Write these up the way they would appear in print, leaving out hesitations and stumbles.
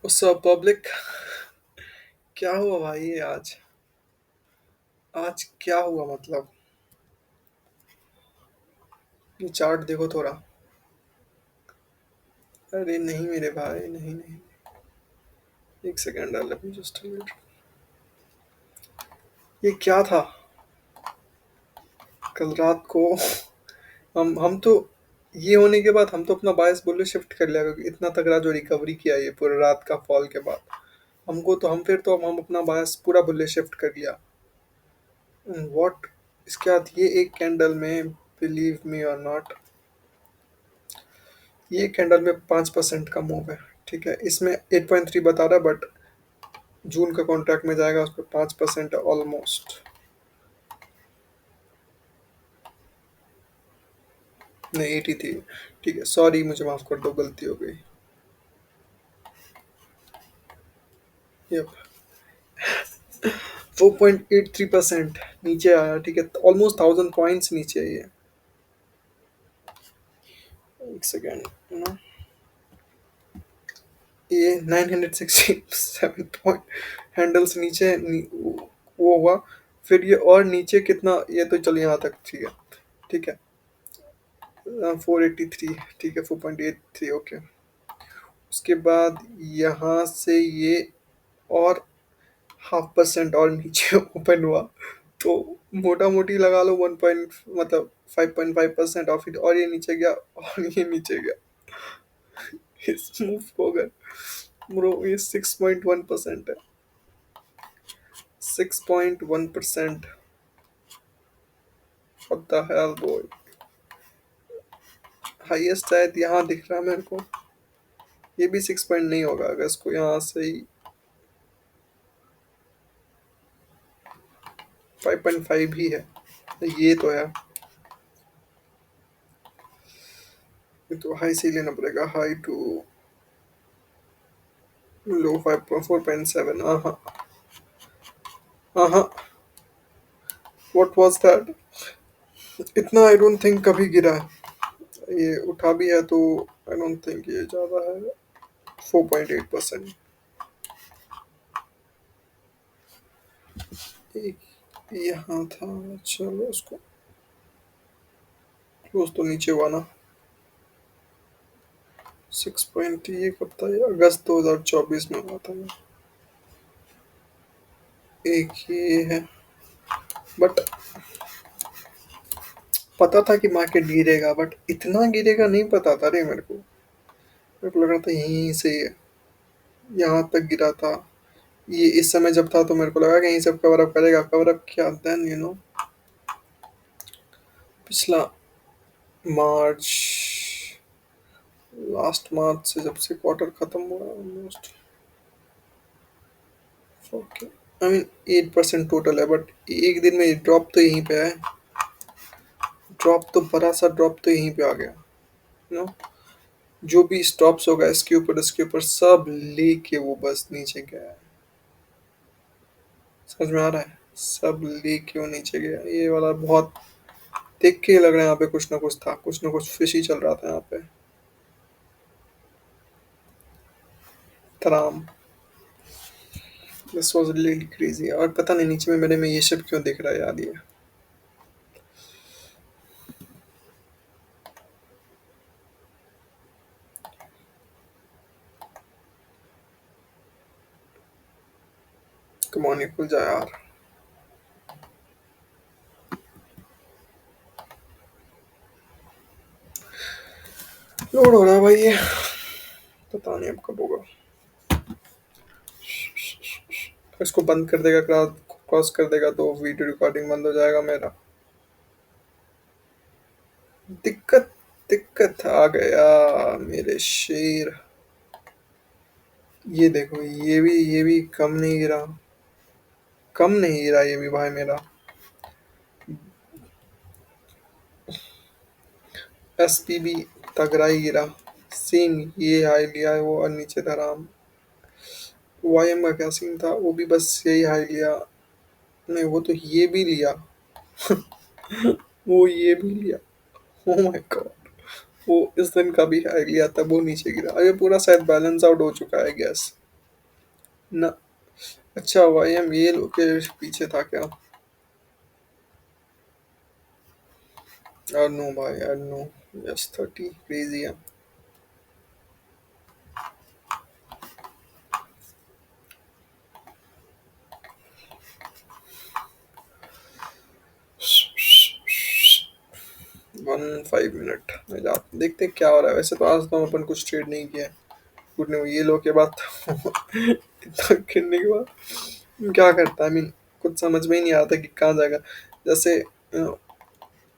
सब पब्लिक। क्या हुआ भाई ये आज? आज क्या हुआ मतलब? ये चार्ट देखो थोड़ा। अरे नहीं मेरे भाई, नहीं नहीं। एक सेकंड, लेट मी जस्ट ये क्या था कल रात को? हम तो ये होने के बाद हम तो अपना बायस बोले शिफ्ट कर लिया, क्योंकि इतना तगड़ा जो रिकवरी किया ये पूरे रात का फॉल के बाद। हमको तो हम फिर तो हम अपना बायस पूरा बुल्ले शिफ्ट कर लिया। व्हाट? इसके बाद ये एक कैंडल में, बिलीव मी और नॉट, ये कैंडल में 5% का मूव है। ठीक है, इसमें 8.3 बता रहा है, बट जून का कॉन्ट्रैक्ट में जाएगा उस पर 5% है ऑलमोस्ट। नहीं, 80 थी। ठीक है, सॉरी, मुझे माफ कर दो, गलती हो गई। यप, 4.83% नीचे आया। ठीक है, ऑलमोस्ट 1000 पॉइंट्स नीचे है ये। एक सेकेंड, ये 967 पॉइंट हैंडल्स नीचे वो हुआ। फिर ये और नीचे कितना, ये तो चल यहाँ तक, ठीक है। ठीक है, 483। ठीक है, 4.83, ओके। उसके बाद यहाँ से ये और 0.5% और नीचे ओपन हुआ। तो मोटा मोटी लगा लो 1 पॉइंट, मतलब 5.5%, और ये नीचे गया और ये नीचे गया। इस मूव को अगर ब्रो, ये 6.1% है। 6.1%। What the hell boy? Highest शायद यहाँ दिख रहा है मेरे को। ये भी 6 पॉइंट नहीं होगा अगर इसको यहाँ से ही 5.5 ही है। ये तो है, ये तो हाई से ही लेना पड़ेगा। High to low 4.7। हाँ हाँ हाँ हाँ। What was that? इतना आई डोंट थिंक कभी गिरा है। ये उठा भी है तो आई डोंट थिंक ये ज़्यादा है। 4.8%। एक यहाँ था, चलो उसको क्लोज तो नीचे हुआ ना। 6 पॉइंट, ये कब था? ये अगस्त 2024 में हुआ था ये। एक ये है, बट पता था कि मार्केट गिरेगा, बट इतना गिरेगा नहीं पता था रे मेरे को लग रहा था यहीं से यहाँ तक गिरा था। ये इस समय जब था तो मेरे को लगा कि यहीं सब कवर अप करेगा। कवर अप किया, देन पिछला मार्च, लास्ट मार्च से, जब से क्वार्टर खत्म हुआ almost, okay, I mean 8% total है, बट एक दिन में ड्रॉप तो यहीं पे है। ड्रॉप तो बड़ा सा ड्रॉप तो यहीं पे आ गया। यू नो जो भी स्टॉप्स होगा इसके ऊपर सब लेके वो बस नीचे गया है। समझ में आ रहा है? सब लेके वो नीचे गया। ये वाला बहुत देख के लग रहा है यहाँ पे कुछ ना कुछ था, कुछ ना कुछ फिश ही चल रहा था यहाँ पे। तराम, दिस वाज रियली क्रेजी। और पता नहीं नीचे में मेरे में ये सब क्यों दिख रहा है यार ये। कमान, ये खुल जाए यार। लोड हो रहा है भाई ये, पता नहीं अब कब होगा। इसको बंद कर देगा, क्रॉस कर देगा तो वीडियो रिकॉर्डिंग बंद हो जाएगा मेरा। दिक्कत, दिक्कत आ गया मेरे शेर। ये देखो, ये भी कम नहीं गिरा। कम नहीं गिरा ये भी भाई मेरा। एसपी भी तगड़ा ही गिरा। सेम ये हाई लिया है वो, और नीचे धराम। वाईएम का क्या सीन था? वो भी बस यही हाई लिया। नहीं, वो तो ये भी लिया। वो ये भी लिया। ओ माय गॉड, वो इस दिन का भी हाई लिया, तब वो नीचे गिरा। अब ये पूरा शायद बैलेंस आउट हो चुका है गैस। ना। अच्छा वाई एम ये लोग के पीछे था क्या? नो भाई, नो। यस 30 क्रेजी है। 1 5 मिनट में जा देखते हैं क्या हो रहा है। वैसे तो आज तो अपन कुछ ट्रेड नहीं किया है। टूटने हुए ये लोग के बाद तो इतना गिरने के बाद क्या करता है, I mean, कुछ समझ में ही नहीं आता कि कहाँ जाएगा। जैसे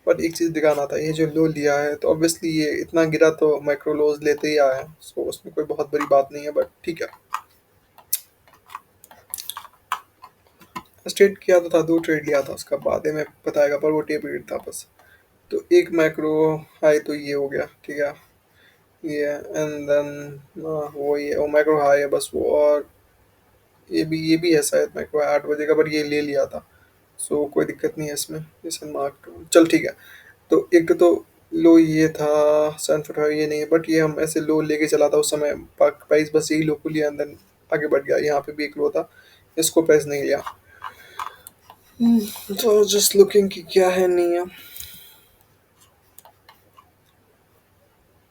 पर एक चीज दिखाना था, ये जो लो लिया है तो ऑब्वियसली ये इतना गिरा तो माइक्रो लोज लेते ही आया है, सो उसमें कोई बहुत बड़ी बात नहीं है, बट ठीक है। ट्रेड किया तो था, 2 ट्रेड लिया था, उसका बाद में बताएगा, पर वो टेप रीड था बस। तो एक माइक्रो हाई तो ये हो गया, ठीक है। ये एंड देन वो ये वो माइक्रो हाई है बस वो, और ये भी है शायद माइक्रो 8 बजे का, पर ये ले लिया था। सो कोई दिक्कत नहीं है इसमें, जैसे मार्क चल ठीक है। तो एक तो लो ये था 7 फुट, ये नहीं है, बट ये हम ऐसे लो लेके चला था उस समय। प्राइस बस यही लो को लिया अंदर, आगे बढ़ गया। यहाँ पे भी एक लो था, इसको प्राइस नहीं लिया। तो जस्ट लुकिंग कि क्या है नहीं है।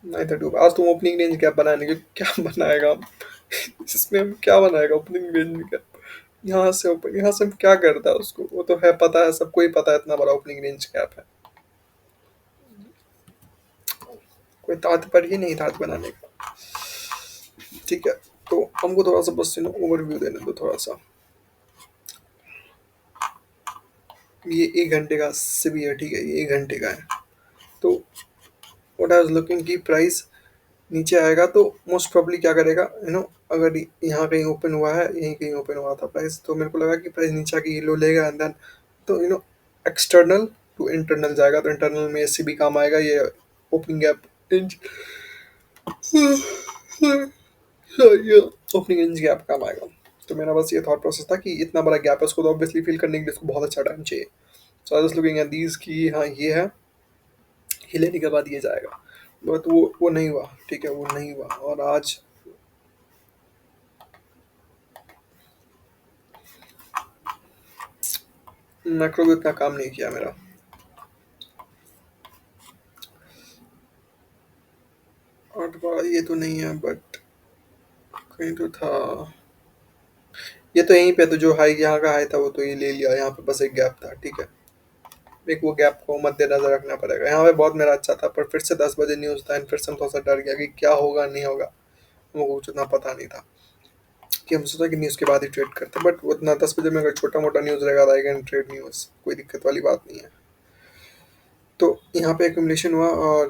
नहीं था डूब। आज तुम ओपनिंग रेंज क्या बनाने के क्या बनाएगा हम? इसमें हम क्या बनाएगा ओपनिंग रेंज का? यहाँ से ऊपर, यहाँ से हम क्या करता है उसको, वो तो है पता है, सबको ही पता है इतना बड़ा ओपनिंग रेंज कैप है। कोई तात्पर्य ही नहीं था आज बनाने का। ठीक है, तो हमको थोड़ा सा बस ओवरव्यू देने दो थोड़ा सा। ये 1 घंटे का सिबी है, ठीक है, ये 1 घंटे का है। तो व्हाट आई वाज लुकिंग की प्राइस नीचे आएगा तो मोस्ट प्रोबब्ली क्या करेगा, अगर यहाँ कहीं ओपन हुआ है, यहीं कहीं ओपन हुआ था प्राइस, तो मेरे को लगा कि प्राइस नीचे आके ये लो लेगा एंड देन तो एक्सटर्नल टू इंटरनल जाएगा, तो इंटरनल में एससीबी काम आएगा, ये ओपनिंग गैप ये ओपनिंग रेंज गैप काम आएगा। तो मेरा बस ये थॉट प्रोसेस था कि इतना बड़ा गैप है, उसको तो ऑब्वियसली फिल करने के लिए उसको बहुत अच्छा टाइम चाहिए। So I was looking at these की हाँ ये है, ये लेने के बाद ये जाएगा, बट वो नहीं हुआ, ठीक है, वो नहीं हुआ। और आज मैक्रो भी उतना काम नहीं किया मेरा। और ये तो नहीं है, बट कहीं तो था। ये तो यहीं पे, तो जो हाई यहाँ का हाई था वो तो ये ले लिया, यहाँ पे बस एक गैप था, ठीक है। एक वो गैप को मद्देनजर रखना पड़ेगा। यहाँ पे बहुत मेरा अच्छा था, पर फिर से 10 बजे न्यूज़ था, एंड फिर से हम थोड़ा सा डर गया कि क्या होगा नहीं होगा। हमको कुछ उतना पता नहीं था, कि हम सोचा कि न्यूज़ के बाद ही ट्रेड करते, बट उतना 10 बजे में अगर छोटा मोटा न्यूज़ रहेगा रहेगा ट्रेड न्यूज़, कोई दिक्कत वाली बात नहीं है। तो यहाँ पे एक्यूमुलेशन हुआ, और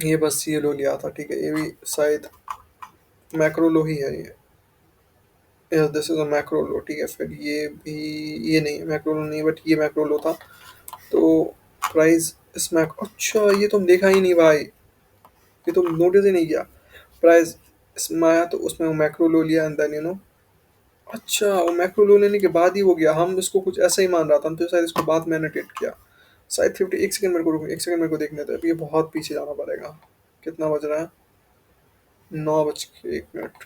ये बस ये लो लिया था, ठीक है। ये भी शायद मैक्रो लो ही है ये। दिस इज अ मैक्रो लो, ठीक है। फिर ये भी, ये नहीं मैक्रो लो नहीं, बट ये मैक्रो लो था। तो प्राइस इस मैक अच्छा, ये तुम देखा ही नहीं भाई, ये तुम नोटिस ही नहीं किया। प्राइस इसमें आया तो उसमें वो मैक्रो लो लिया, एंड देन अच्छा, वो मैक्रो लो लेने के बाद ही वो गया। हम इसको कुछ ऐसा ही मान रहा था, हम तो शायद इसको बाद में एनोटेट किया। शायद 50। एक सेकंड मेरे को रुको, एक सेकंड मेरे को देखने दो, अभी ये बहुत पीछे जाना पड़ेगा। कितना बज रहा है? 9 बज के 1 मिनट।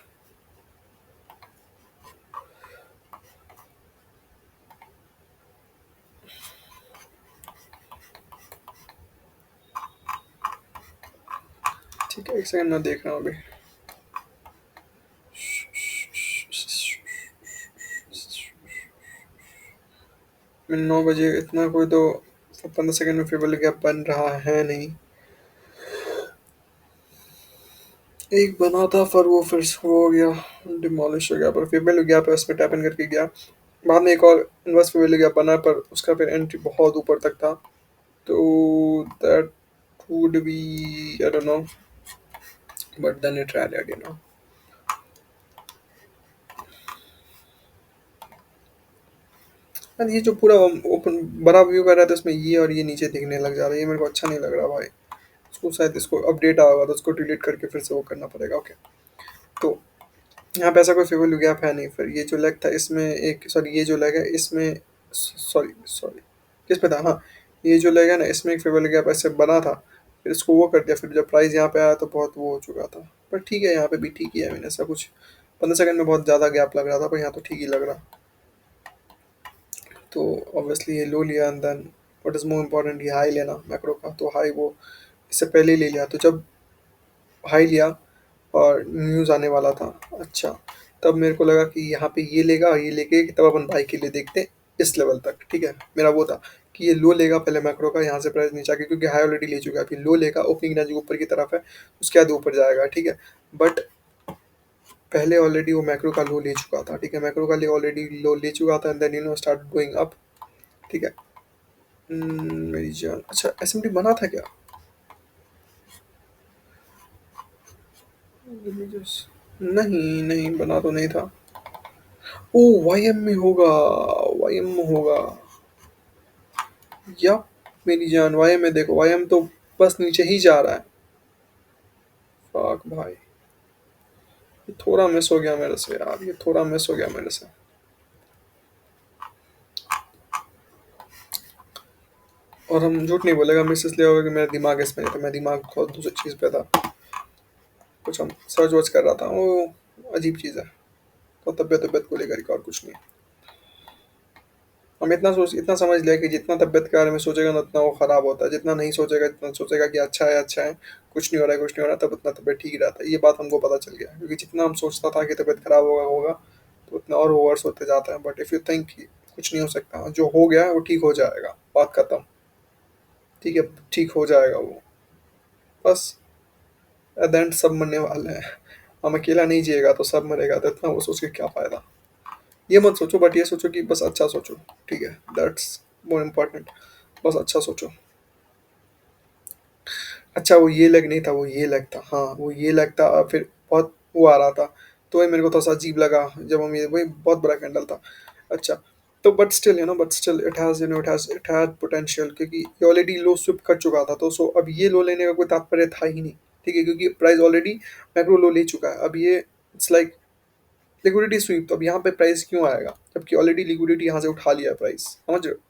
ठीक है, एक सेकंड मैं देख रहा हूँ अभी। मैं 9 बजे इतना कोई तो 15 सेकंड में फेवल गैप बन रहा है नहीं। एक बना था, पर वो फिर से वो हो गया, डिमोलिश हो गया, पर फेवल गया पर उसमें टैप इन करके गया। बाद में एक और इन्वर्स फेवल गया बना, पर उसका फिर एंट्री बहुत ऊपर तक था। तो that would be, I don't know, but then it rallied. और ये जो पूरा ओपन बड़ा व्यू कर रहा था, इसमें ये और ये नीचे दिखने लग जा रहा है, ये मेरे को अच्छा नहीं लग रहा भाई। इसको शायद इसको अपडेट आया होगा तो उसको डिलीट करके फिर से वो करना पड़ेगा, ओके। तो यहाँ पे ऐसा कोई फेवल गैप है नहीं। फिर ये जो लेग था इसमें एक, सॉरी ये जो लेग है इसमें, सॉरी सॉरी किस पे था, हाँ, ये जो लेग है ना इसमें एक फेवल गैप ऐसे बना था। फिर इसको वो कर दिया, फिर जब प्राइस यहाँ पे आया तो बहुत वो हो चुका था। पर ठीक है, यहाँ पे भी ठीक ही है, मैंने ऐसा कुछ 15 सेकंड में बहुत ज़्यादा गैप लग रहा था, पर यहाँ तो ठीक ही लग रहा। तो ऑब्वियसली ये लो लिया and then what is more important ये हाई लेना मैक्रो का, तो हाई वो इससे पहले ही ले लिया। तो जब हाई लिया और न्यूज़ आने वाला था, अच्छा, तब मेरे को लगा कि यहाँ पे ये लेगा और ये लेके तब अपन बाई के लिए देखते हैं इस लेवल तक, ठीक है। मेरा वो था कि ये लो लेगा पहले मैक्रो का, यहाँ से प्राइस नीचे आके, क्योंकि हाई ऑलरेडी ले चुका है, फिर लो लेगा, ओपनिंग रेंज ऊपर की तरफ है, उसके बाद ऊपर जाएगा, ठीक है। बट पहले ऑलरेडी वो मैक्रो का लो ले चुका था, ठीक है, मैक्रो का लिए ऑलरेडी लो ले चुका था and then start going up, ठीक है। मेरी जान, अच्छा एसएमटी बना था क्या? नहीं नहीं बना तो नहीं था। ओ वाईएम में होगा, वाईएम में होगा, या मेरी जान वाईएम में देखो, वाईएम तो बस नीचे ही जा रहा है। फाक भाई, ये थोड़ा मिस हो गया मेरे से यार, ये थोड़ा मिस हो गया मेरे से। और हम झूठ नहीं बोलेगा, मिस इसलिए होगा कि मेरा दिमाग इसमें नहीं था, मेरा दिमाग थोड़ा दूसरी चीज़ पे था, कुछ हम सर्च वर्च कर रहा था, वो अजीब चीज़ है। तो तबियत तबियत को लेकर के और कुछ नहीं। हम इतना समझ लिया कि जितना तबियत के बारे में सोचेगा ना उतना वो खराब होता है, जितना नहीं सोचेगा, जितना सोचेगा कि अच्छा है, कुछ नहीं हो रहा है, कुछ नहीं हो रहा है, तब उतना तबियत ठीक रहता है। ये बात हमको पता चल गया, क्योंकि जितना हम सोचता था कि तबियत खराब होगा तो उतना और वर्स होते जाता है। बट इफ़ यू थिंक कि कुछ नहीं हो सकता, जो हो गया है वो ठीक हो जाएगा, बात खत्म, ठीक है, ठीक हो जाएगा वो, बस। एट द एंड सब मरने वाले हैं, हम अकेला नहीं जिएगा तो सब मरेगा, तो इतना वो सोच के क्या फ़ायदा। ये मत सोचो, बट ये सोचो कि बस अच्छा सोचो, ठीक है, दैट्स मोर इम्पोर्टेंट, बस अच्छा सोचो। अच्छा वो ये लेग नहीं था, वो ये लेग था, हाँ वो ये लेग था, फिर बहुत वो आ रहा था, तो वही मेरे को थोड़ा सा अजीब लगा जब हम ये, वही बहुत बड़ा कैंडल था। अच्छा, तो but still but still it has potential, क्योंकि ये ऑलरेडी लो स्विप कर चुका था, तो सो अब ये लो लेने का कोई तात्पर्य था ही नहीं, ठीक है, क्योंकि प्राइस ऑलरेडी मैक्रो लो ले चुका है। अब ये इट्स लाइक लिक्विडिटी स्वीप, तो अब यहाँ पे प्राइस क्यों आएगा जबकि ऑलरेडी लिक्विडिटी यहाँ से उठा लिया है प्राइस, समझ रहे हो?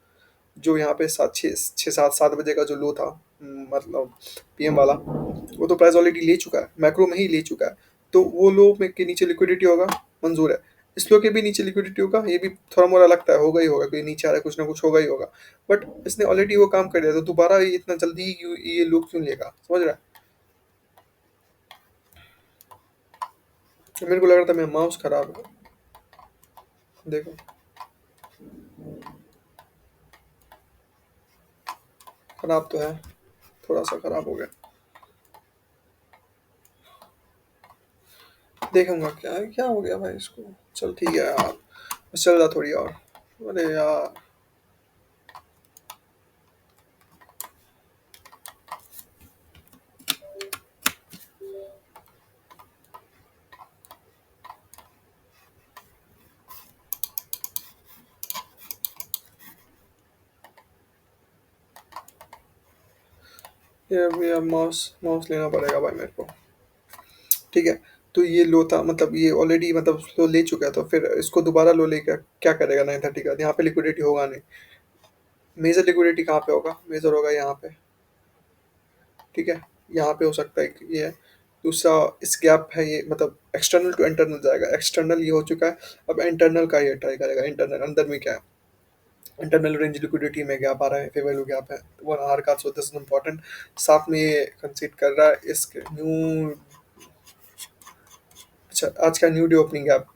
जो यहाँ पे सात छः छः सात सात बजे का जो लो था, मतलब पीएम वाला, वो तो प्राइस ऑलरेडी ले चुका है, मैक्रो में ही ले चुका है। तो वो लो में के नीचे लिक्विडिटी होगा, मंजूर है। इस लो के भी नीचे लिक्विडिटी होगा, ये भी थोड़ा मोड़ा लगता है होगा ही होगा, कोई नीचे आ रहा है कुछ ना कुछ होगा ही होगा। बट इसने ऑलरेडी वो काम कर दिया, तो दोबारा ये इतना जल्दी ही क्यों ये लो क्यों लेगा, समझ रहा है? तो मेरे को लग रहा था मेरा माउस खराब है, देखो, खराब तो है, थोड़ा सा खराब हो गया, देखूंगा क्या है, क्या हो गया भाई इसको। चल ठीक है यार, बस चल रहा थोड़ी और, अरे यार। ये अभी अब माउस माउस लेना पड़ेगा भाई मेरे को, ठीक है। तो ये लो था, मतलब ये ऑलरेडी मतलब लो ले चुका है, तो फिर इसको दोबारा लो लेकर क्या करेगा 930 का, यहाँ पे लिक्विडिटी होगा नहीं। मेजर लिक्विडिटी कहाँ पे होगा, मेजर होगा यहाँ पे, ठीक है, यहाँ पे हो सकता है कि ये है। दूसरा इस गैप है ये, मतलब एक्सटर्नल टू इंटरनल जाएगा, एक्सटर्नल ये हो चुका है, अब इंटरनल का ये ट्राई करेगा, इंटरनल अंदर में क्या है, इंटरनल रेंज लिक्विडिटी में गैप आ रहा है, फेयर वैल्यू गैप है 1 आवर का, सो दिस इज इम्पोर्टेंट। साथ में ये कंसीड कर रहा है इसके न्यू, अच्छा आज का न्यू डे ओपनिंग गैप,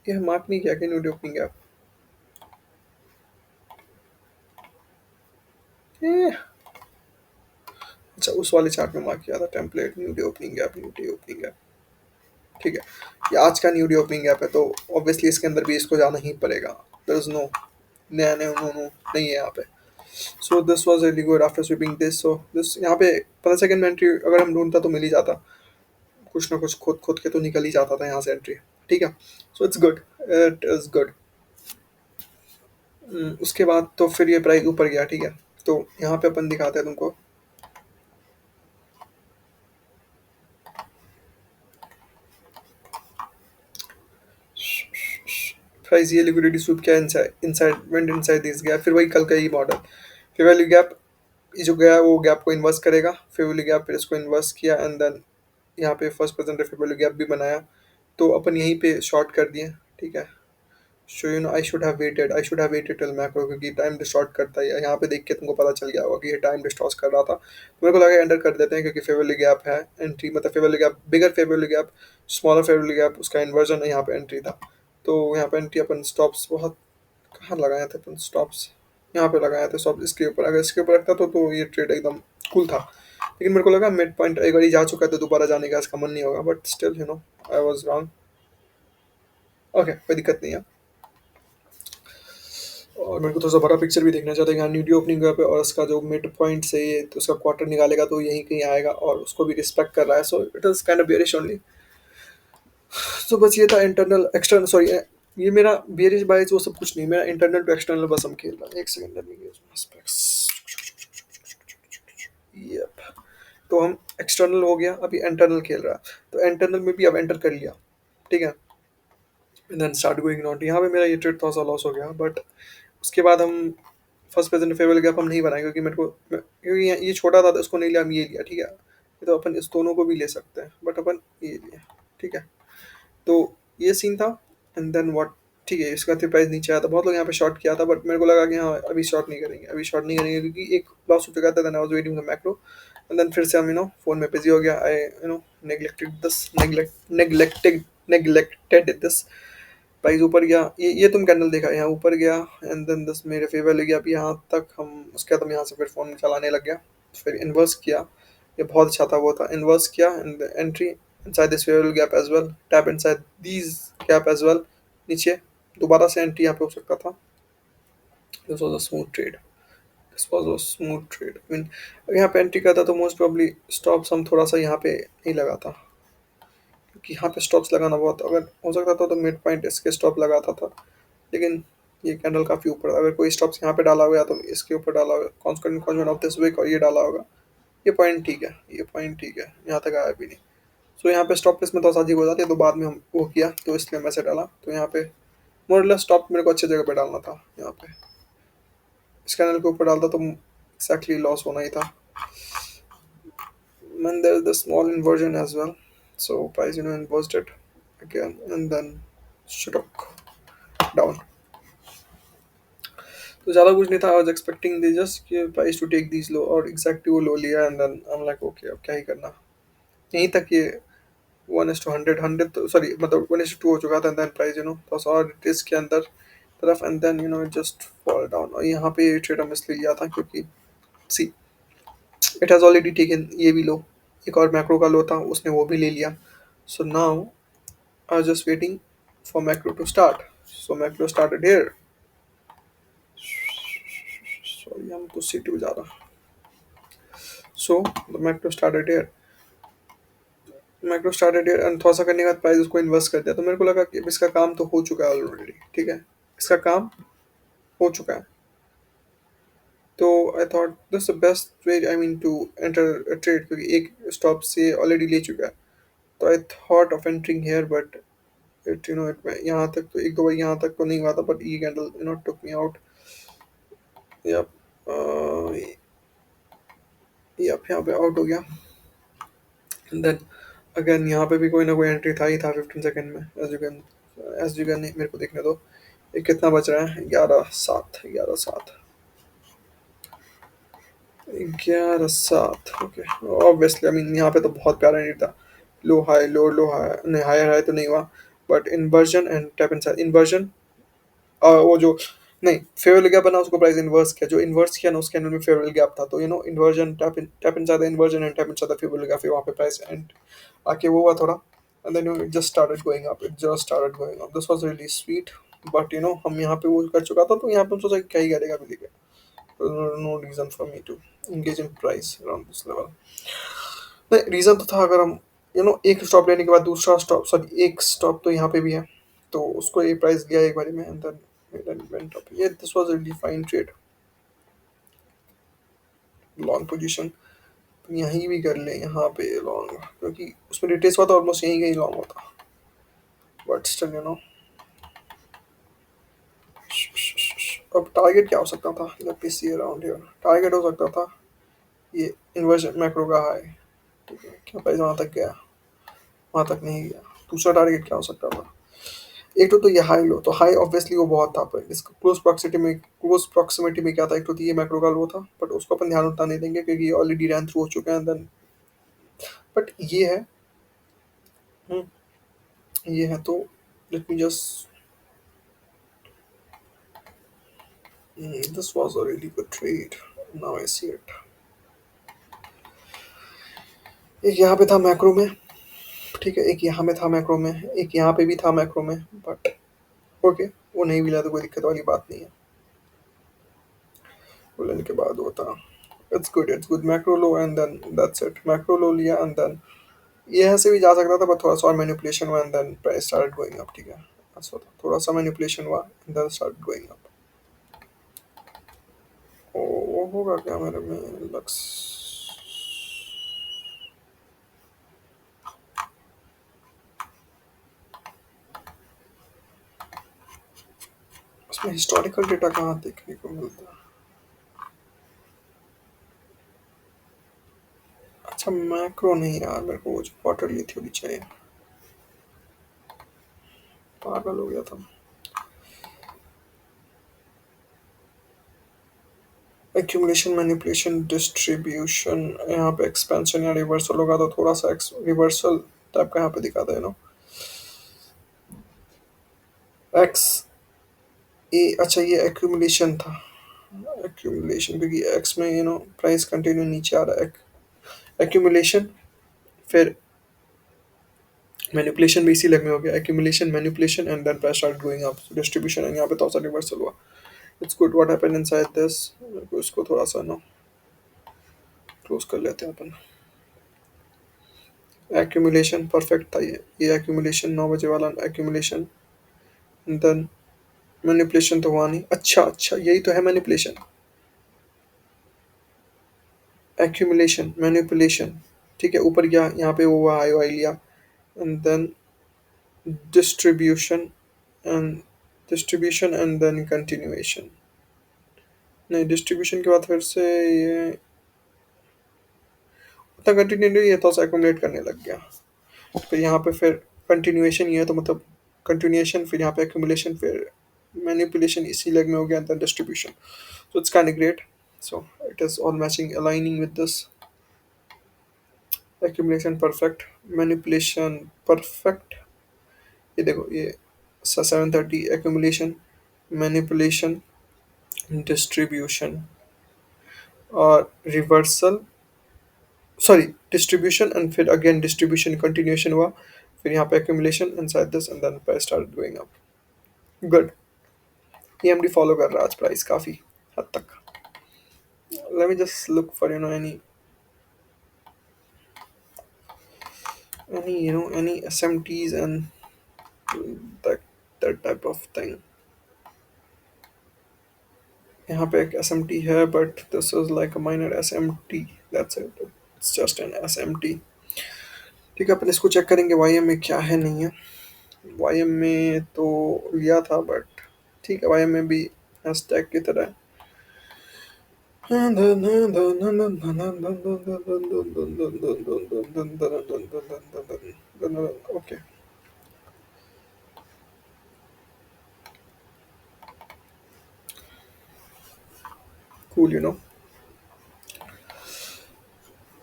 ये मार्क नहीं किया कि न्यू डे ओपनिंग गैप, ये अच्छा उस वाले चार्ट में मार्क किया था, template new day opening gap, new day opening gap, ठीक है। ये आज का न्यू डे ओपनिंग गैप है, तो ऑब्वियसली इसके अंदर भी इसको जाना ही पड़ेगा, देयर इज नो नया नो नो नो नहीं है यहाँ पे। So this was really good after sweeping this, so this यहाँ पे 15 सेकंड में एंट्री अगर हम ढूंढता तो मिल ही जाता, कुछ ना कुछ खुद खुद के तो निकल ही जाता था यहाँ से एंट्री, ठीक है। So it's good, it is good. उसके बाद तो फिर ये प्राइस ऊपर गया, ठीक है। तो यहाँ पे अपन दिखाते हैं तुमको, प्राइस ये लिक्विडिटी स्वीप क्या inside inside went inside this gap, फिर वही कल का ही मॉडल, फिर वैल्यू गैप, ये जो गया है वो गैप को इन्वर्स करेगा, फिर वैल्यू गैप, फिर इसको इन्वर्स किया एंड देन यहाँ पे first present fair value gap भी बनाया, तो अपन यहीं पे शॉर्ट कर दिए, ठीक है। So you know I should have waited till macro, क्योंकि टाइम डिस्टॉर्ट करता है, यहाँ पे देख के तुमको पता चल गया होगा कि ये टाइम डिस्टॉर्ट कर रहा था, तो मेरे को लगा एंटर कर देते हैं, क्योंकि फेवरली गैप है एंट्री, मतलब fair value gap, bigger fair value gap, smaller fair value gap, उसका इन्वर्जन है, यहाँ पे एंट्री था। तो यहाँ पे एंट्री अपन स्टॉप्स बहुत, कहाँ लगाए थे अपन स्टॉप्स, यहाँ पे लगाए थे स्टॉप, इसके ऊपर, अगर इसके ऊपर रखता तो ये ट्रेड एकदम कूल था। लेकिन मेरे को लगा मिड पॉइंट एक बार ही जा चुका है, तो दोबारा जाने का इसका मन नहीं होगा, but still you know I was wrong. Okay, कोई दिक्कत नहीं है। और मेरे को थोड़ा सा बड़ा पिक्चर भी देखना चाहता है, यहाँ न्यूडी ओपनिंग हुआ पे, और उसका जो मिड पॉइंट से ये तो उसका क्वार्टर निकालेगा, तो यहीं कहीं आएगा, और उसको भी रिस्पेक्ट कर रहा है, so it is kind of bearish only. तो बस ये था इंटरनल एक्सटर्नल, सॉरी, ये मेरा बेरिश बाइज वो सब कुछ नहीं, मेरा इंटरनल टू एक्सटर्नल बस हम खेल रहा है। एक second, let me get my specs. Yup. तो हम एक्सटर्नल हो गया, अभी इंटरनल खेल रहा है, तो इंटरनल में भी अब एंटर कर लिया, ठीक है। देन स्टार्ट गोइंग नॉट, यहाँ पे मेरा ये ट्रेड थोड़ा सा लॉस हो गया, बट उसके बाद हम फर्स्ट प्रेजेंट फेवरल गैप हम नहीं बनाए, क्योंकि मेरे को क्योंकि ये छोटा था, तो इसको नहीं लिया, हम ये लिया, ठीक है। ये तो अपन इस दोनों को भी ले सकते हैं, बट अपन ये लिया, ठीक है। तो ये सीन था, एंड देन व्हाट, ठीक है, इसका फिर प्राइस नीचे आया था, बहुत लोग यहाँ पे शॉर्ट किया था, बट मेरे को लगा कि हाँ अभी शॉर्ट नहीं करेंगे, अभी शॉर्ट नहीं करेंगे, क्योंकि एक लॉस हो चुका था, then I was waiting for macro, and then फिर से हम फोन में बिजी हो गया, I neglected this, neglected this. Price ऊपर गया, ये तुम कैंडल देखा, यहाँ ऊपर गया, एंड देन दिस मेरे फेवर ले गया, अभी यहाँ तक हम, उसके बाद हम यहाँ से फिर फोन चलाने लग गया, फिर इन्वर्स किया, ये बहुत अच्छा था, वो था इन्वर्स किया, and entry inside this fair value gap as well, tap inside these gap as well, नीचे दोबारा से एंट्री यहाँ पे हो सकता था। This was a smooth trade, this was a smooth trade, I mean यहाँ पे एंट्री करता तो मोस्ट प्रॉब्ली स्टॉप्स हम थोड़ा सा यहाँ पे नहीं लगा था, क्योंकि यहाँ पे स्टॉप्स लगाना बहुत, अगर हो सकता था तो मिड पॉइंट इसके स्टॉप लगाता था, लेकिन ये कैंडल काफ़ी ऊपर, अगर कोई स्टॉप्स यहाँ पे डाला हुआ, या तो इसके ऊपर डाला हुआ, कॉन्स्टेंट ऑफ दिस वीक, और ये डाला होगा, ये पॉइंट ठीक है, ये पॉइंट ठीक है, यहाँ तक आया भी नहीं। सो यहाँ पे स्टॉप लिस्ट में तो अजीब हो जाती है, तो बाद में हम वो किया, तो इसलिए मैं से डाला, तो यहाँ पे मोरलेस स्टॉप मेरे को अच्छी जगह पे डालना था, यहाँ पे इस कैंडल के ऊपर डालता तो एक्जैक्टली लॉस होना ही था। And there's the small inversion as well, so price inverted it again, and then struck down. तो ज़्यादा कुछ नहीं था, I was expecting they just कि price to take these low, और एग्जैक्टली वो लो लिया, and then I am like okay, अब क्या ही करना, यहीं तक ये 1:100, 100 तो सॉरी, मतलब 1:2 हो चुका था, एंड देन प्राइस थोड़ा सा और रिस्क के अंदर तरफ, and then it just fall down, और यहाँ पे ये ट्रेड हम इसलिए लिया था, क्योंकि see it has already taken ये भी लो, एक और मैक्रो का लो था, उसने वो भी ले लिया, so now I was just waiting for macro to start. So macro started here. Sorry, I'm तो सीटी बजा रहा. So the macro started here. Macro started and थोड़ा सा करने के बाद प्राइस उसको इन्वेस्ट कर दिया, तो मेरे को लगा कि इसका काम तो हो चुका है ऑलरेडी, ठीक है, इसका काम हो चुका है। तो I thought this the best way, I mean to enter a trade, क्योंकि एक स्टॉप से ऑलरेडी ले चुका है, तो I thought of entering here, but it it यहाँ तक तो एक दो बार यहाँ तक तो नहीं हुआ था, बट ये कैंडल टुक मी आउट। यप, यप, यहाँ पे आउट हो गया, एंड देन अगेन यहाँ पे भी कोई ना कोई एंट्री था ही था 15 सेकंड में, एज यू कैन मेरे को देखने दो, ये कितना बच रहा है, 11-7, 11-7, 11-7, ओके। ऑब्वियसली आई मीन यहाँ पे तो बहुत प्यारा नहीं था, लो हाई, लो हाई, नहीं हायर हाई तो नहीं हुआ, but inversion and tap inside, inversion, वो जो नहीं फेवरल गैप बना, उसको प्राइस इन्वर्स किया, जो इन्वर्स किया ना उस कैंडल में फेवरल गैप था, तो inversion, tap inside the inversion and tap inside the fair value gap, वहाँ पे प्राइस एंड आके वो हुआ थोड़ा, and then it just started going up, it just started going up, this was really sweet, but हम यहाँ पे वो कर चुका था, तो यहाँ पे हम सोचा कि क्या ही करेगा अभी, लेके no reason for me to engage in price around this level। नहीं, रीजन तो था, अगर हम एक स्टॉप लेने के बाद दूसरा स्टॉप, सॉरी एक स्टॉप तो यहाँ पे भी है, तो उसको ये प्राइस लिया एक बारी में, एंड देन वेंट अप, ये this was a really fine trade, long position यहीं भी कर ले, यहाँ पे लॉन्ग, क्योंकि उसमें रिट्रेस हुआ था, ऑलमोस्ट यहीं कहीं लॉन्ग होता, बट स्टिल अब टारगेट क्या हो सकता था, let me see around here, target हो सकता था ये इन्वर्जन मैक्रो का हाई, ठीक है, क्या प्राइस वहाँ तक गया, वहाँ तक नहीं गया, दूसरा टारगेट क्या हो सकता था? एक तो ये हाई लो, तो हाई ऑब्वियसली वो बहुत था, पर इसका क्लोज प्रॉक्सिमिटी में क्या था? एक तो ये मैक्रो का लो था, बट उसको अपन ध्यान उतना नहीं देंगे क्योंकि ये ऑलरेडी रन थ्रू हो चुका है। देन बट ये है, हम्म, ये है तो let me just, this was a really good trade, now I see it. एक यहाँ पे था मैक्रो में, ठीक है, एक यहाँ में था मैक्रो में, एक यहाँ पे भी था मैक्रो में, बट ओके, वो नहीं मिला तो कोई दिक्कत वाली बात नहीं है। वो लेने के बाद वो था, it's good macro low and then that's it. Macro low लिया एंड देन ये यहाँ से भी जा सकता था, पर थोड़ा सा और मैनिपुलेशन हुआ and then price start going up, ठीक है। ऐसा था, थोड़ा सा मैनिपुलेशन हुआ and then start going up. ओ होगा क्या मेरे में लक्स? उसमें हिस्टोरिकल डेटा कहाँ देखने को मिलता है? अच्छा मैक्रो नहीं यार, मेरे को वो जो क्वार्टरली थ्योरी चाहिए, पागल हो गया था। एक्यूमुलेशन, मैनिपुलेशन, डिस्ट्रीब्यूशन, यहाँ पे एक्सपेंशन या रिवर्सल होगा तो थोड़ा सा रिवर्सल टाइप का यहाँ पे दिखाता है ना। एक्स ए, अच्छा ये एक्यूमुलेशन था, एक्यूमुलेशन क्योंकि एक्स में प्राइस कंटिन्यू नीचे आ रहा है। एक्यूमुलेशन, फिर मैनिपुलेशन भी इसी लेग में हो गया, accumulation manipulation and then price start going up, distribution and यहाँ पे थोड़ा सा रिवर्सल हुआ। It's good what happened inside this. इसको थोड़ा सा ना क्लोज कर लेते हैं अपन। एक्यूमुलेशन परफेक्ट था ये एक्यूमुलेशन 9 बजे वाला एक्यूमुलेशन, देन मैनिपुलेशन तो हुआ नहीं। अच्छा अच्छा यही तो है मैनिपुलेशन, एक्यूमुलेशन मैनिपुलेशन, ठीक है। ऊपर गया, यहाँ पे वो आई वाई लिया and then distribution and distribution and then continuation. नहीं, डिस्ट्रीब्यूशन के बाद फिर से ये उतना कंटिन्यू नहीं, ये थोड़ा सा एक्यूमुलेट करने लग गया। फिर यहाँ पे फिर कंटिन्यूएशन ये है, तो मतलब कंटिन्यूएशन, फिर यहाँ पे एक्यूमुलेशन, फिर मैनिपुलेशन इसी लेग में हो गया, then distribution. So it's kind of great. So it is all matching, aligning with this. Accumulation perfect, manipulation perfect। ये देखो ये 7:30 accumulation, manipulation, distribution और reversal, सॉरी डिस्ट्रीब्यूशन एंड फिर अगेन डिस्ट्रीब्यूशन कंटिन्यूएशन हुआ, फिर यहाँ पे accumulation inside this and then price started going up। Good, EMD follow कर रहा है आज प्राइस काफ़ी हद तक। Let me just look for any SMTs and that that type of thing। यहाँ पे एक SMT है, but this is like a minor SMT, that's it, it's just an SMT। ठीक है, अपन इसको चेक करेंगे YM में क्या है नहीं है। YM में तो लिया था, बट ठीक है, YM में भी हैशटैग की तरह okay cool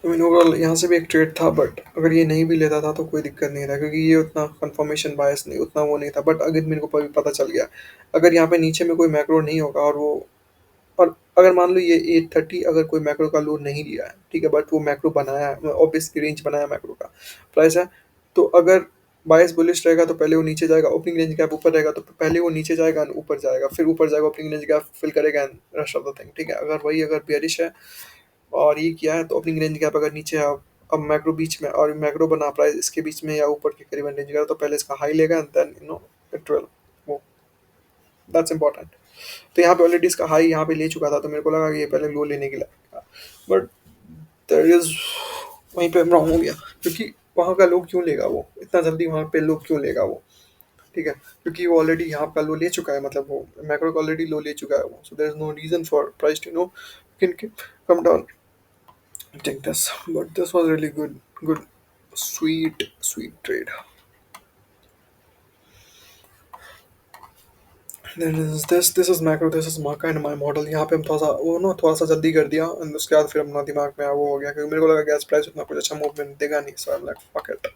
I mean overall यहाँ से भी एक ट्रेड था, बट अगर ये नहीं भी लेता था तो कोई दिक्कत नहीं था क्योंकि ये उतना कंफर्मेशन बायस नहीं, उतना वो नहीं था। बट अगर मेरे को पता चल गया, अगर यहाँ पे नीचे में कोई मैक्रो नहीं होगा और वो, और अगर मान लो ये 830 अगर कोई मैक्रो का लोड नहीं लिया है, ठीक है, बट वो मैक्रो बनाया है, ऑब्वियसली रेंज बनाया मैक्रो का प्राइस है, तो अगर बायस बुलिश रहेगा तो पहले वो नीचे जाएगा, ओपनिंग रेंज गैप ऊपर रहेगा तो पहले वो नीचे जाएगा ऊपर जाएगा, फिर ऊपर जाएगा, ओपनिंग रेंज गैप फिल करेगा and rest of the thing, ठीक है। अगर वही अगर बेयरिश है और ये किया है तो ओपनिंग रेंज गैप अगर नीचे है, अब मैक्रो बीच में और मैक्रो बना प्राइस इसके बीच में या ऊपर के करीबन रेंज गया, तो पहले इसका हाई लेगा एंड देन इट विल, वो दैट्स इंपॉर्टेंट। तो यहाँ पे ऑलरेडी इसका हाई यहाँ पे ले चुका था, तो मेरे को लगा कि ये पहले लो लेने के लिए, बट देयर इज, वहीं पे रॉन्ग हो गया क्योंकि वहाँ का लो क्यों लेगा वो इतना जल्दी, वहाँ पे लो क्यों लेगा वो, ठीक है, क्योंकि वो ऑलरेडी यहाँ का लो ले चुका है, मतलब वो मैक्रो का ऑलरेडी लो ले चुका है वो, so there is no reason for price to can come down, take this, but this was really good, sweet trade। Then is this is macro, this is marker and my model. यहाँ पे हम थोड़ा सा वो ना थोड़ा सा जल्दी कर दिया and उसके बाद फिर अपना दिमाग में वो हो गया क्योंकि मेरे को लगा गैस प्राइस उतना कुछ अच्छा मूवमेंट देगा नहीं, so I'm like fuck it.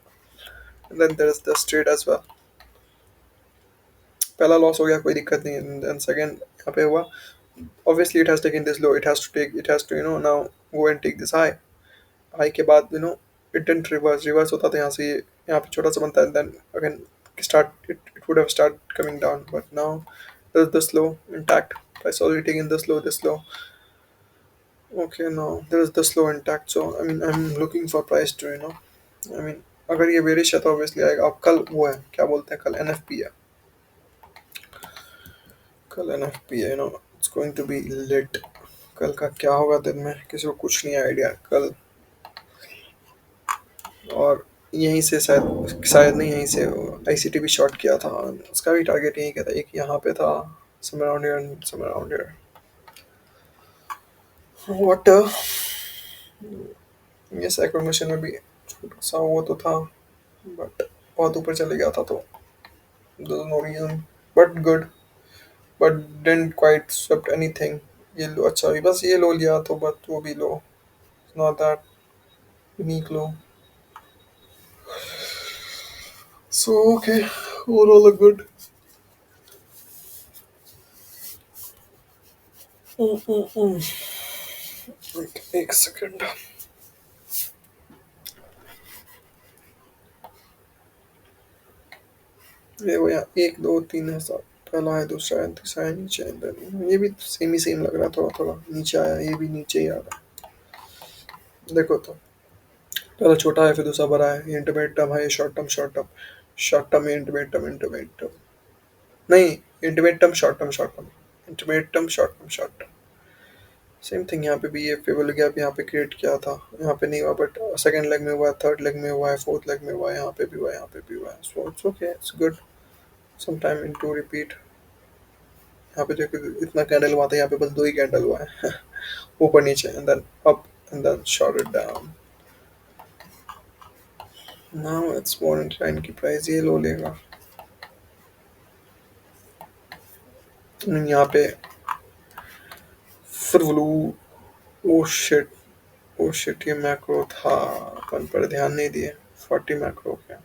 And then there is this trade as well. पहला लॉस हो गया, कोई दिक्कत नहीं, and then second यहाँ पे हुआ, obviously it has taken this low, it has to now go and take this high. High के बाद it didn't reverse होता तो यहाँ से यहाँ पे छोटा सा बनता है, and then again it would have started coming down, but now there's this low intact. Price already taken this low. Okay, now there is this low intact, so I mean I'm looking for price to I mean अगर ये bearish है तो obviously आएगा. अब कल वो है क्या बोलते हैं, कल एनएफपी है, कल एनएफपी है, it's going to be late. कल का क्या होगा दिन में किसी को कुछ नहीं आइडिया कल. और यहीं से शायद शायद नहीं, यहीं से आईसीटी भी शॉर्ट किया था, उसका भी टारगेट यहीं का था, एक यहाँ पे था, somewhere around here and somewhere around here. What ये सेकंड मशीन में भी छोटा सा वो तो था, बट बहुत ऊपर चले गया था तो there's no reason, but good, but didn't quite swept anything. ये लो अच्छा भी बस ये लो लिया तो, बट वो भी लो, not that unique low. So okay, overall a good. एक सेकंड. ये वो यहाँ एक दो तीन है सब, पहला है दूसरा है तीसरा है नीचे है, ये भी सेम ही सेम लग रहा है, थोड़ा थोड़ा नीचे आया, ये भी नीचे ही आ रहा है. देखो तो पहला छोटा है फिर दूसरा बड़ा है, ये इंटरमीडिएट टर्म है, ये शॉर्ट टर्म इंटरमीडिएट टर्म नहीं, intermediate term short term. Same thing यहाँ पे भी ये फेवर गया, यहाँ पे क्रिएट किया था, यहाँ पे नहीं हुआ, बट सेकंड लेग में हुआ, थर्ड लेग में हुआ है, फोर्थ लेग में हुआ है, यहाँ पे भी हुआ है, यहाँ पे भी हुआ है, so it's okay, it's good. Some time into repeat. यहाँ पे देखो इतना कैंडल हुआ था, यहाँ पे बस दो ही कैंडल हुआ है ऊपर नीचे, and then up and then shot it down. Now it's more incline की प्राइस ये लो लेगा. यहाँ पे फिर blue, oh shit, oh shit, ये मैक्रो था, अपन पर ध्यान नहीं दिए. 40 मैक्रो पे,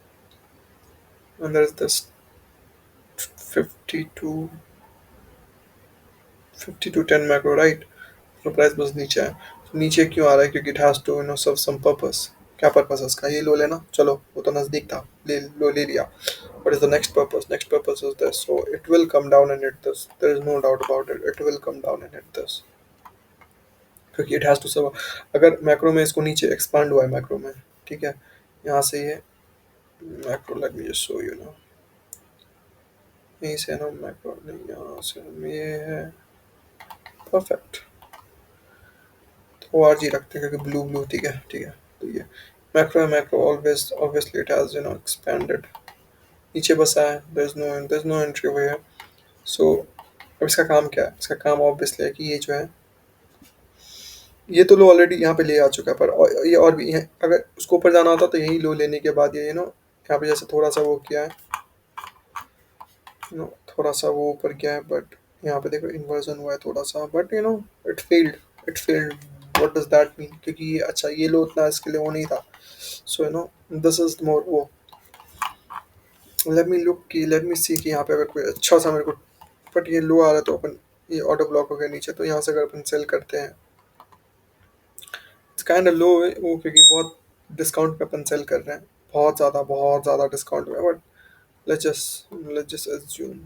and there's this 52 10 macro right. तो प्राइस बस नीचे है, तो नीचे क्यों आ रहा है, क्योंकि it has to serve some purpose. क्या पर्पस है इसका, ये लो लेना, चलो वो तो नजदीक था, ले लिया. What is the next purpose? Next purpose is this. So it will come down and hit this. There is no doubt about it. It will come down and hit this. क्योंकि इट हैज़ टू सर्व. अगर macro में इसको नीचे expand हुआ है macro में, ठीक है, यहाँ से ये macro, let me just show you ना, यहीं से ना मैक्रो नहीं, यहाँ से ये है परफेक्ट. तो आर जी रखते हैं क्योंकि ब्लू ब्लू, ठीक है ठीक है. तो ये मैक्रो है, macro always obviously it has expanded, नीचे बसा है, there is no entry over here. So अब इसका काम क्या है, इसका काम ऑब्वियसली है कि ये जो है, ये तो लो ऑलरेडी यहाँ पे ले आ चुका है, पर ये और भी है, अगर उसको ऊपर जाना होता तो यही लो लेने के बाद ये यहाँ पे जैसे थोड़ा सा वो किया है, थोड़ा सा वो ऊपर किया है, बट यहाँ पे देखो इन्वर्जन हुआ है थोड़ा सा, but it failed, it failed. What does that mean, क्योंकि ये अच्छा ये लो उतना इसके लिए वो नहीं था. सो दिस इज मोर वो. लेट मी सी कि यहाँ पे अगर कोई अच्छा सा मेरे को, बट ये लो आ रहा है तो अपन, ये ऑटो ब्लॉक हो गया नीचे, तो यहाँ से अगर अपन सेल करते हैं, इट्स काइंड ऑफ लो वो, क्योंकि बहुत डिस्काउंट पे अपन सेल कर रहे हैं, बहुत ज़्यादा डिस्काउंट में, बट लेट्स जस्ट assume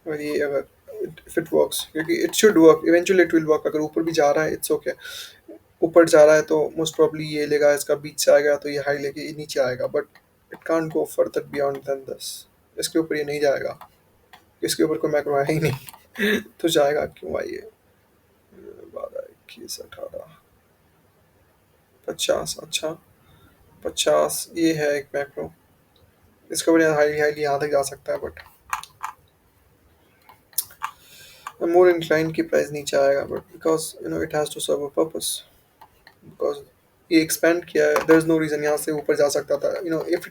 और ये अगर इफ इट वर्क्स, क्योंकि it should work, eventually it will work. अगर ऊपर भी जा रहा है इट्स ओके, ऊपर जा रहा है तो मोस्ट प्रोबब्ली ये लेगा, इसका बीच से आएगा तो ये हाई लेके ये नीचे आएगा, but it can't go further beyond then this. इसके ऊपर ये नहीं जाएगा, इसके ऊपर कोई मैक्रो है ही नहीं तो जाएगा क्यों, आइए 12 21 18 50, अच्छा 50 ये है एक मैक्रो, इसके ऊपर हाईली हाईली यहाँ तक जा सकता है, बट मोर इंक्लाइन की प्राइस नीचे आएगा, but because it has to serve a purpose, because ये एक्सपेंड किया है, देयर इज नो रीजन यहाँ से ऊपर जा सकता था. इफ